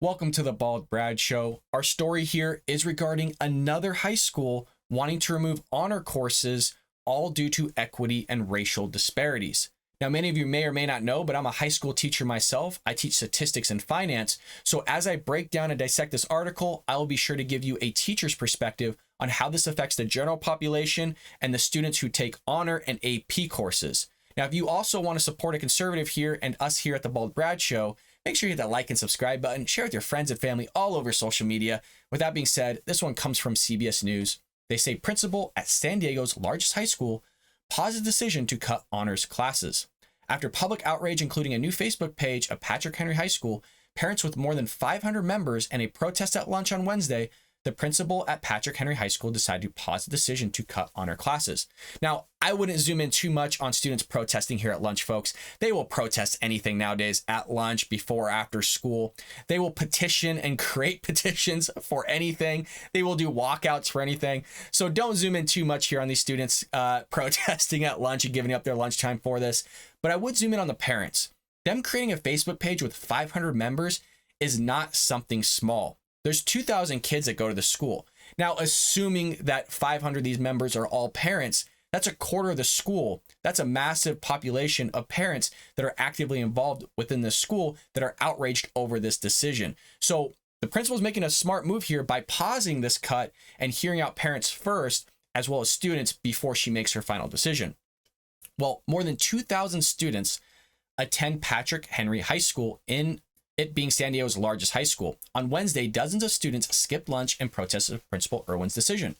Welcome to the Bald Brad Show. Our story here is regarding another high school wanting to remove honor courses, all due to equity and racial disparities. Now, many of you may or may not know, but I'm a high school teacher myself. I teach statistics and finance. So as I break down and dissect this article, I will be sure to give you a teacher's perspective on how this affects the general population and the students who take honor and AP courses. Now, if you also want to support a conservative here and us here at the Bald Brad Show, make sure you hit that like and subscribe button, share with your friends and family all over social media. With that being said, this one comes from CBS News. They say principal at San Diego's largest high school pauses decision to cut honors classes. After public outrage, including a new Facebook page of Patrick Henry High School, parents with more than 500 members, and a protest at lunch on Wednesday, the principal at Patrick Henry High School decided to pause the decision to cut honor classes. Now, I wouldn't zoom in too much on students protesting here at lunch, folks. They will protest anything nowadays at lunch, before or after school. They will petition and create petitions for anything. They will do walkouts for anything. So don't zoom in too much here on these students protesting at lunch and giving up their lunchtime for this. But I would zoom in on the parents. Them creating a Facebook page with 500 members is not something small. There's 2,000 kids that go to the school. Now, assuming that 500 of these members are all parents, that's a quarter of the school. That's a massive population of parents that are actively involved within the school that are outraged over this decision. So the principal is making a smart move here by pausing this cut and hearing out parents first, as well as students, before she makes her final decision. Well, more than 2,000 students attend Patrick Henry High School, in it being San Diego's largest high school. On Wednesday, dozens of students skipped lunch and protested Principal Irwin's decision.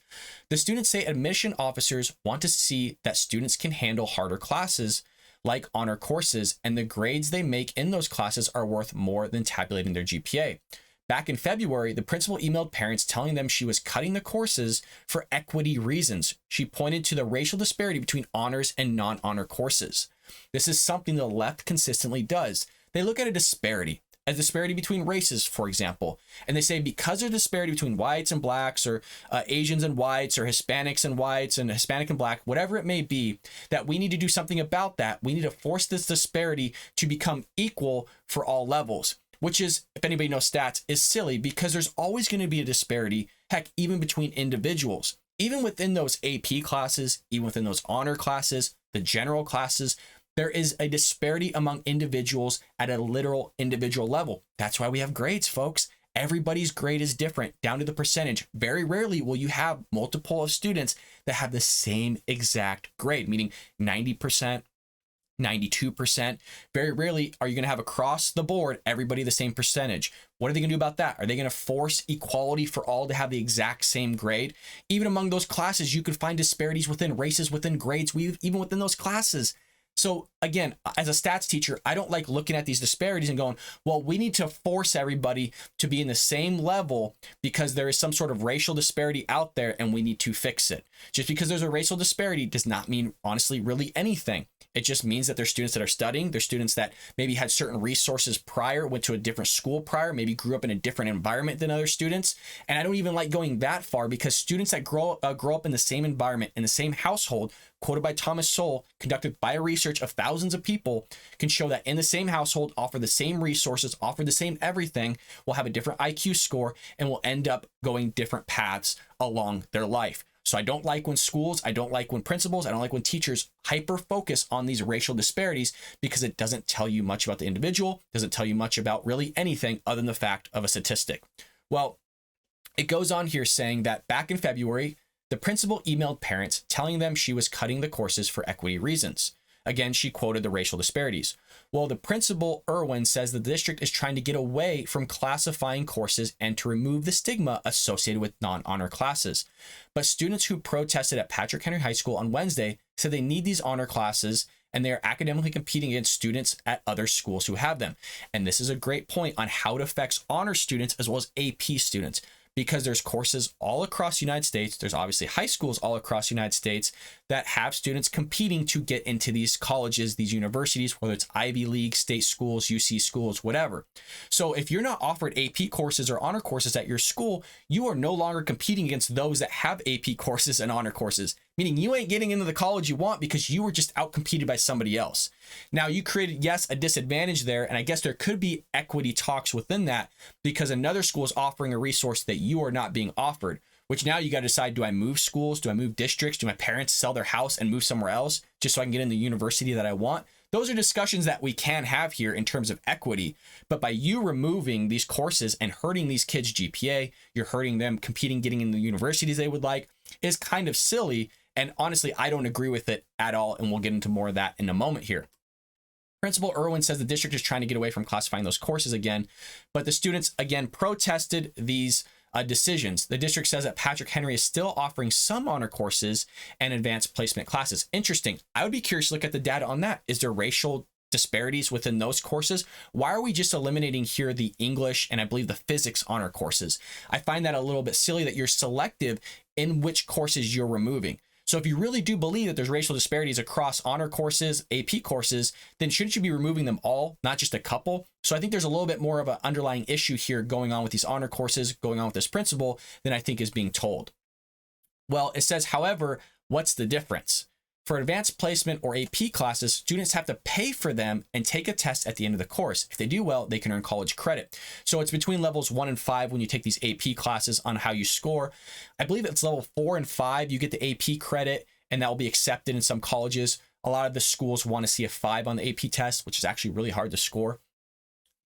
The students say admission officers want to see that students can handle harder classes like honor courses, and the grades they make in those classes are worth more than tabulating their GPA. Back in February, the principal emailed parents telling them she was cutting the courses for equity reasons. She pointed to the racial disparity between honors and non-honor courses. This is something the left consistently does. They look at a disparity between races, for example, and they say because there's a disparity between whites and blacks, or Asians and whites, or Hispanics and whites, and Hispanic and black, whatever it may be, that we need to do something about that. We need to force this disparity to become equal for all levels, which is, if anybody knows stats, is silly, because there's always going to be a disparity, heck, even between individuals. Even within those AP classes, even within those honor classes, the general classes, there is a disparity among individuals at a literal individual level. That's why we have grades, folks. Everybody's grade is different, down to the percentage. Very rarely will you have multiple of students that have the same exact grade, meaning 90%, 92%. Very rarely are you going to have across the board everybody the same percentage. What are they going to do about that? Are they going to force equality for all to have the exact same grade? Even among those classes, you could find disparities within races, within grades, even within those classes. So again, as a stats teacher, I don't like looking at these disparities and going, well, we need to force everybody to be in the same level because there is some sort of racial disparity out there and we need to fix it. Just because there's a racial disparity does not mean, honestly, really anything. It just means that there's students that are studying, there's students that maybe had certain resources prior, went to a different school prior, maybe grew up in a different environment than other students. And I don't even like going that far, because students that grow up in the same environment, in the same household, quoted by Thomas Sowell, conducted by a research of thousands of people, can show that in the same household, offer the same resources, offer the same everything, will have a different IQ score, and will end up going different paths along their life. So I don't like when schools, I don't like when principals, I don't like when teachers hyper focus on these racial disparities, because it doesn't tell you much about the individual, doesn't tell you much about really anything other than the fact of a statistic. Well, it goes on here saying that back in February, the principal emailed parents telling them she was cutting the courses for equity reasons. Again, she quoted the racial disparities. Well, the Principal Irwin says the district is trying to get away from classifying courses and to remove the stigma associated with non-honor classes. But students who protested at Patrick Henry High School on Wednesday said they need these honor classes, and they are academically competing against students at other schools who have them. And this is a great point on how it affects honor students as well as AP students, because there's courses all across the United States. There's obviously high schools all across the United States that have students competing to get into these colleges, these universities, whether it's Ivy League, state schools, UC schools, whatever. So if you're not offered AP courses or honor courses at your school, you are no longer competing against those that have AP courses and honor courses. meaning you ain't getting into the college you want because you were just outcompeted by somebody else. Now you created, yes, a disadvantage there. And I guess there could be equity talks within that because another school is offering a resource that you are not being offered, which now you got to decide, do I move schools? Do I move districts? Do my parents sell their house and move somewhere else just so I can get in the university that I want? Those are discussions that we can have here in terms of equity. But by you removing these courses and hurting these kids' GPA, you're hurting them competing, getting in the universities they would like, is kind of silly. And honestly, I don't agree with it at all. And we'll get into more of that in a moment here. Principal Irwin says the district is trying to get away from classifying those courses again, but the students again protested these decisions. The district says that Patrick Henry is still offering some honor courses and advanced placement classes. Interesting. I would be curious to look at the data on that. Is there racial disparities within those courses? Why are we just eliminating here the English and I believe the physics honor courses? I find that a little bit silly that you're selective in which courses you're removing. So if you really do believe that there's racial disparities across honor courses, AP courses, then shouldn't you be removing them all, not just a couple? So I think there's a little bit more of an underlying issue here going on with these honor courses, going on with this principal than I think is being told. Well, it says, however, what's the difference? For advanced placement or AP classes, students have to pay for them and take a test at the end of the course. If they do well, they can earn college credit. So it's between levels 1 and 5 when you take these AP classes on how you score. I believe it's level 4 and 5, you get the AP credit, and that will be accepted in some colleges. A lot of the schools want to see a 5 on the AP test, which is actually really hard to score.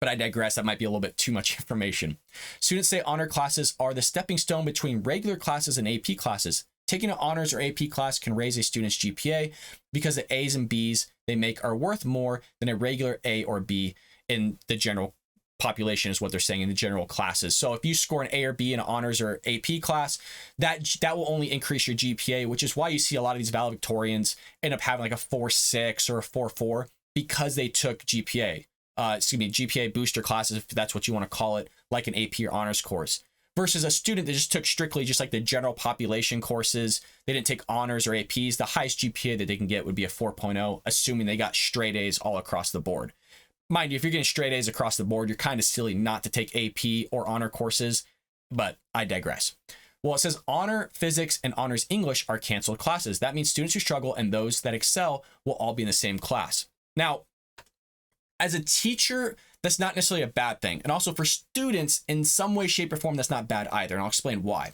But I digress, that might be a little bit too much information. Students say honor classes are the stepping stone between regular classes and AP classes. Taking an honors or AP class can raise a student's GPA because the A's and B's they make are worth more than a regular A or B in the general population is what they're saying in the general classes. So if you score an A or B in an honors or AP class, that will only increase your GPA, which is why you see a lot of these valedictorians end up having like a 4.6 or a 4.4 because they took GPA booster classes, if that's what you want to call it, like an AP or honors course. Versus a student that just took strictly just like the general population courses. They didn't take honors or APs. The highest GPA that they can get would be a 4.0, assuming they got straight A's all across the board. Mind you, if you're getting straight A's across the board, you're kind of silly not to take AP or honor courses, but I digress. Well, it says honor physics and honors English are canceled classes. That means students who struggle and those that excel will all be in the same class. Now, as a teacher, that's not necessarily a bad thing. And also for students, in some way, shape, or form, that's not bad either. And I'll explain why.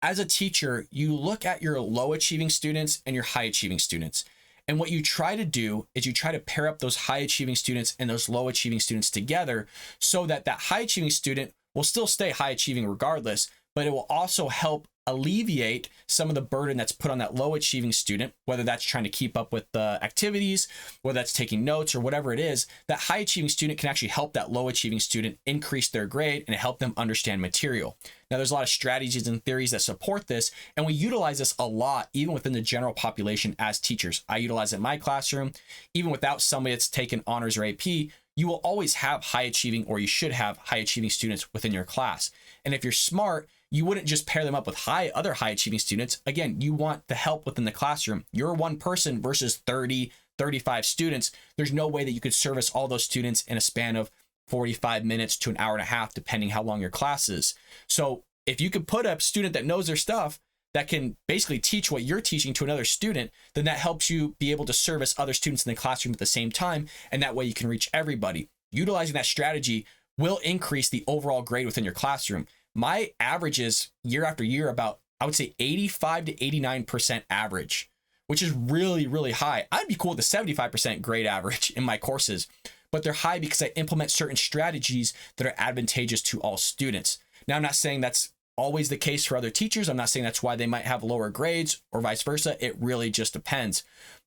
As a teacher, you look at your low achieving students and your high achieving students. And what you try to do is you try to pair up those high achieving students and those low achieving students together so that that high achieving student will still stay high achieving regardless, but it will also help alleviate some of the burden that's put on that low achieving student, whether that's trying to keep up with the activities, whether that's taking notes or whatever it is. That high achieving student can actually help that low achieving student increase their grade and help them understand material. Now, there's a lot of strategies and theories that support this, and we utilize this a lot, even within the general population as teachers. I utilize it in my classroom. Even without somebody that's taken honors or AP, you will always have high achieving, or you should have high achieving students within your class. And if you're smart, you wouldn't just pair them up with other high achieving students. Again, you want the help within the classroom. You're one person versus 30, 35 students. There's no way that you could service all those students in a span of 45 minutes to an hour and a half, depending how long your class is. So if you could put a student that knows their stuff that can basically teach what you're teaching to another student, then that helps you be able to service other students in the classroom at the same time. And that way you can reach everybody. Utilizing that strategy will increase the overall grade within your classroom. My averages year after year about, I would say 85 to 89% average, which is really, really high. I'd be cool with a 75% grade average in my courses, but they're high because I implement certain strategies that are advantageous to all students. Now, I'm not saying that's always the case for other teachers. I'm not saying that's why they might have lower grades or vice versa. It really just depends.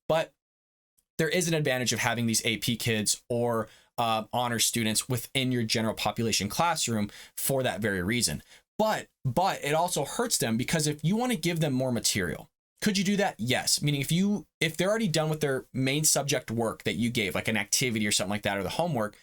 But there is an advantage of having these AP kids or honor students within your general population classroom for that very reason. But it also hurts them because if you want to give them more material, could you do that? Yes. Meaning if they're already done with their main subject work that you gave, like an activity or something like that, or the homework,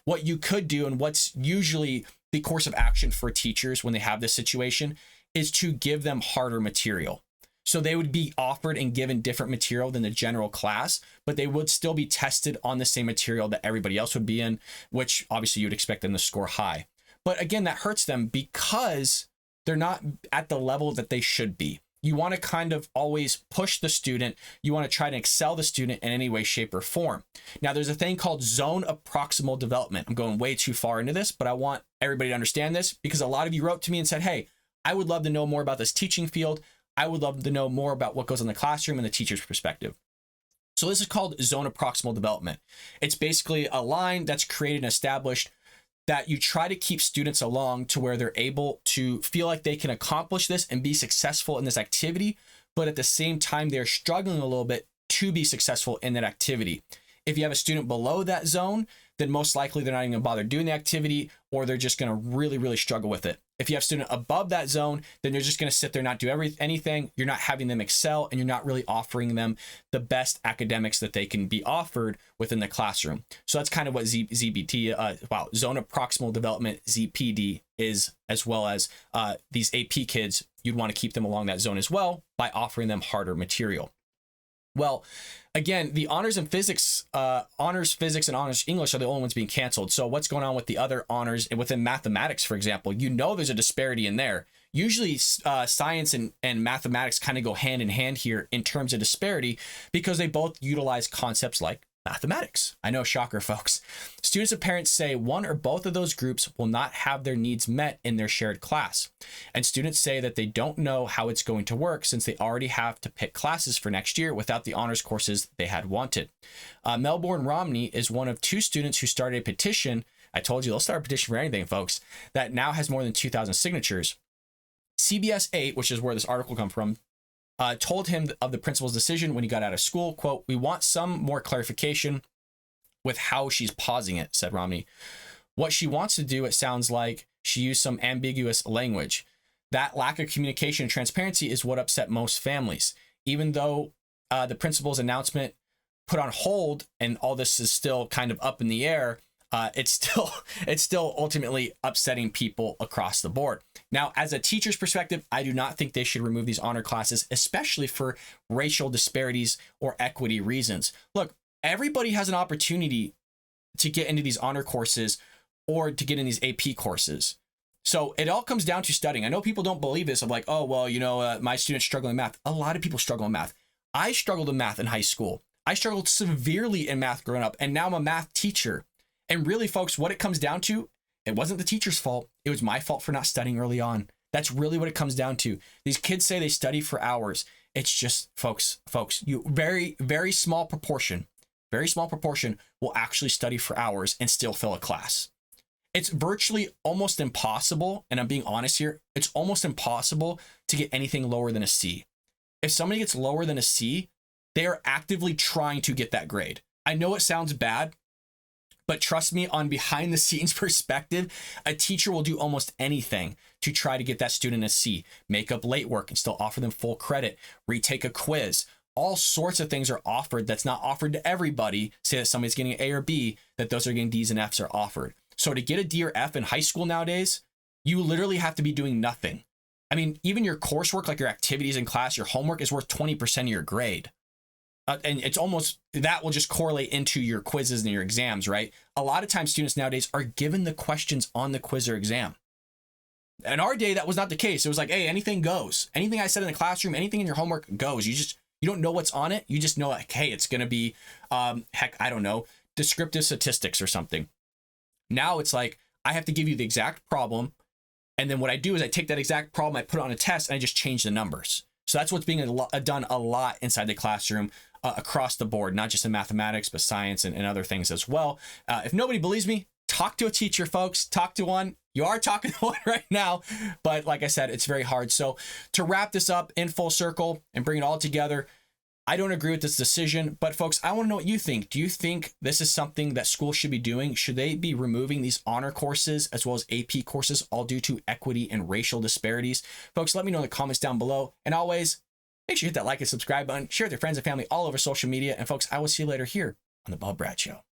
what you could do, and what's usually the course of action for teachers when they have this situation, is to give them harder material. So they would be offered and given different material than the general class, but they would still be tested on the same material that everybody else would be in, which obviously you'd expect them to score high. But again, that hurts them because they're not at the level that they should be. You want to kind of always push the student. You want to try to excel the student in any way, shape, or form. Now, there's a thing called zone of proximal development. I'm going way too far into this, but I want everybody to understand this because a lot of you wrote to me and said, hey, I would love to know more about this teaching field. I would love to know more about what goes on in the classroom and the teacher's perspective. So this is called zone of proximal development. It's basically a line that's created and established that you try to keep students along to where they're able to feel like they can accomplish this and be successful in this activity, but at the same time, they're struggling a little bit to be successful in that activity. If you have a student below that zone, then most likely they're not even gonna bother doing the activity, or they're just gonna really, really struggle with it. If you have a student above that zone, then you're just gonna sit there, not do anything. You're not having them excel, and you're not really offering them the best academics that they can be offered within the classroom. So that's kind of what ZBT, zone of proximal development, ZPD is, as well as these AP kids. You'd wanna keep them along that zone as well by offering them harder material. Well, again, the honors and physics, honors physics and honors English are the only ones being canceled. So what's going on with the other honors and within mathematics, for example? You know there's a disparity in there. Usually science and mathematics kind of go hand in hand here in terms of disparity because they both utilize concepts like mathematics. I know, shocker, folks. Students and parents say one or both of those groups will not have their needs met in their shared class. And students say that they don't know how it's going to work since they already have to pick classes for next year without the honors courses they had wanted. Melbourne Romney is one of 2 students who started a petition. I told you they'll start a petition for anything, folks, that now has more than 2,000 signatures. CBS 8, which is where this article comes from, told him of the principal's decision when he got out of school, quote, "We want some more clarification with how she's pausing it," said Romney. "What she wants to do, it sounds like she used some ambiguous language. That lack of communication and transparency is what upset most families. Even though the principal's announcement put on hold and all this is still kind of up in the air, it's still ultimately upsetting people across the board." Now, as a teacher's perspective, I do not think they should remove these honor classes, especially for racial disparities or equity reasons. Look, everybody has an opportunity to get into these honor courses or to get in these AP courses. So it all comes down to studying. I know people don't believe this of like, oh, well, my students struggle in math. A lot of people struggle in math. I struggled in math in high school. I struggled severely in math growing up, and now I'm a math teacher. And really, folks, what it comes down to, it wasn't the teacher's fault. It was my fault for not studying early on. That's really what it comes down to. These kids say they study for hours. It's just, folks, you very, very small proportion will actually study for hours and still fill a class. It's virtually almost impossible, and I'm being honest here, it's almost impossible to get anything lower than a C. If somebody gets lower than a C, they are actively trying to get that grade. I know it sounds bad, but trust me, on behind the scenes perspective, a teacher will do almost anything to try to get that student a C, make up late work and still offer them full credit, retake a quiz. All sorts of things are offered that's not offered to everybody. Say that somebody's getting an A or B, that those are getting D's and F's are offered. So to get a D or F in high school nowadays, you literally have to be doing nothing. I mean, even your coursework, like your activities in class, your homework is worth 20% of your grade. And it's almost, that will just correlate into your quizzes and your exams, right? A lot of times students nowadays are given the questions on the quiz or exam. In our day, that was not the case. It was like, hey, anything goes. Anything I said in the classroom, anything in your homework goes. You don't know what's on it. You just know like, hey, it's going to be, descriptive statistics or something. Now it's like, I have to give you the exact problem. And then what I do is I take that exact problem, I put it on a test, and I just change the numbers. So that's what's being done a lot inside the classroom across the board, not just in mathematics, but science and other things as well. If nobody believes me, talk to a teacher, folks. Talk to one. You are talking to one right now. But like I said, it's very hard. So to wrap this up in full circle and bring it all together, I don't agree with this decision, but folks, I want to know what you think. Do you think this is something that schools should be doing? Should they be removing these honor courses as well as AP courses, all due to equity and racial disparities? Folks, let me know in the comments down below. And always, make sure you hit that like and subscribe button, share with your friends and family all over social media. And folks, I will see you later here on The Bob Brad Show.